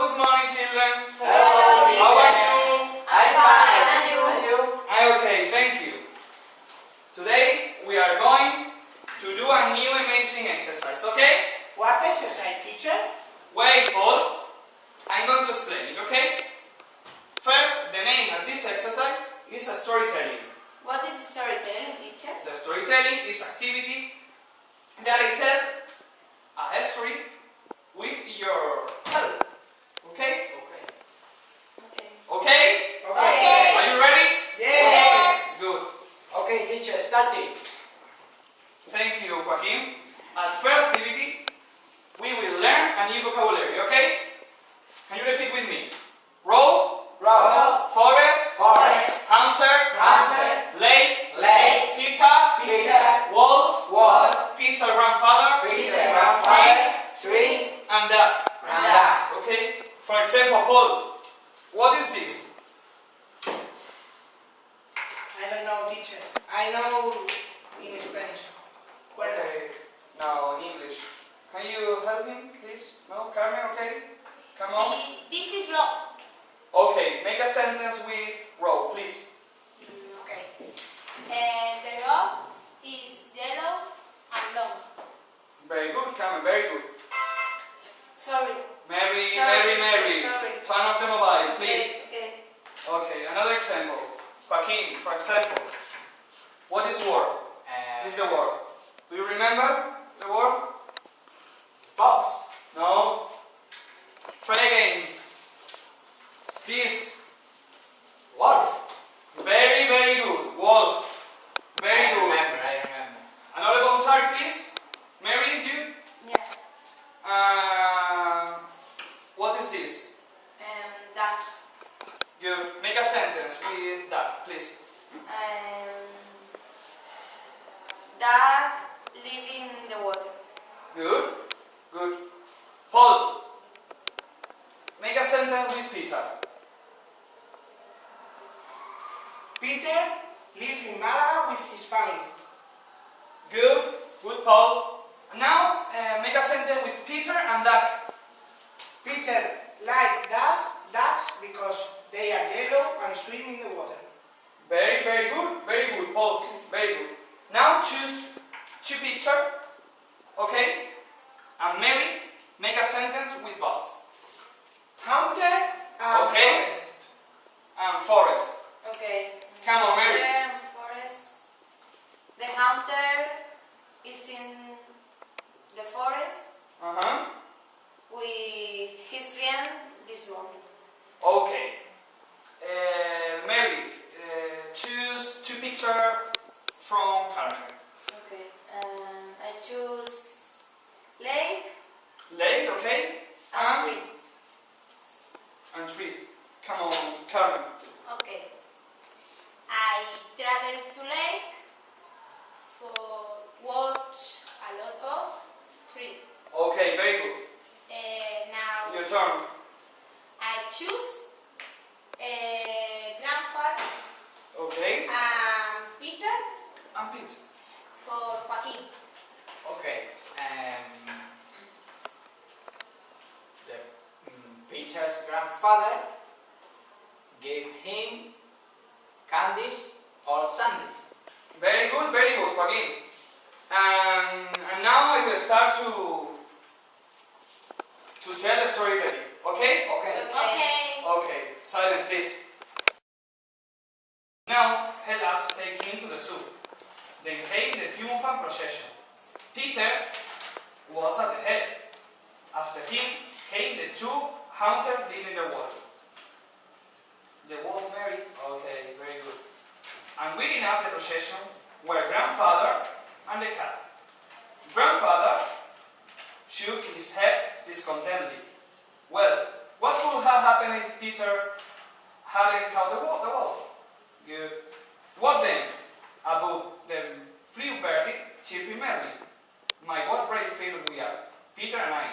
good morning, children. Hello, teacher. How are you? I'm fine, and you? I'm okay, thank you. Today we are going to do a new amazing exercise, okay? What exercise, teacher? Wait, Paul. I'm going to explain it, okay? First, the name of this exercise is a storytelling. What is storytelling, teacher? The storytelling is activity that I tell a story with your help. Okay? Okay. Okay? Okay. Are you ready? Yes. Good. Okay, teacher, start it. Thank you, Joaquín. At first activity, we will learn a new vocabulary, okay? Can you repeat with me? Row, Row, forest, forest, hunter, hunter, lake, lake, Peter, Peter, wolf, wolf, Peter grandfather, Peter grandfather, tree, and duck. and duck. Okay? For example, Paul, what is this? I don't know, teacher. I know in Spanish. Okay. Now in English. Can you help him, please? No, Carmen, okay? Come on. This is rock. Okay, make a sentence with row, please. Okay. The rock is yellow and long. Very good, Carmen, very good. Sorry. Mary, Sorry, Mary. sorry. Turn off the mobile, please. Okay. Okay, another example. Joaquín, for example. What is word? This is the word. Do you remember the word? Box. No. Try again. This. Wolf. Very, very good. Wolf. Very I good. remember. Another volunteer, please. Mary, you? Yeah. What is this? Duck. You make a sentence with that, please. Duck live in the water. Good. Good. Paul. Make a sentence with Peter. Peter lives in Malaga with his family. Good. Good, Paul. And now, make a sentence with Peter and Duck. Peter likes ducks because they are yellow and swim in the water. Very, very good. Very good, Paul. Very good. Now choose two pictures. Okay? And Mary, make a sentence with Bob. Hunter and Okay. forest. And forest. Okay. Come on, Mary. Hunter and forest. The hunter is in the forest Uh-huh. with his friend this morning. Okay. Mary, choose two pictures from Carmen. Okay. I choose lake Lake, okay? and tree. And tree. Come on, Carmen. Okay. I travel to lake for watch a lot of tree. Okay, very good. Now Your turn. I choose grandfather Okay. and Peter And Pete. for Joaquín. Okay. The Peter's grandfather gave him candies or sundaes. Very good, Joaquín. And now I will start to tell a storytelling. Okay? Okay. Okay. Okay. Silent, please. Now, help us take him to the zoo. Then came the triumphant procession. Peter was at the head. After him came the two hunters leading the water. The wolf Mary. Okay, very good. And leading up the procession were grandfather and the cat. Grandfather shook his head discontentedly. Well, what could have happened if Peter hadn't caught the wolf? Good. What then? About the free birdie, chirping Mary. My, what brave fellows we are, Peter and I.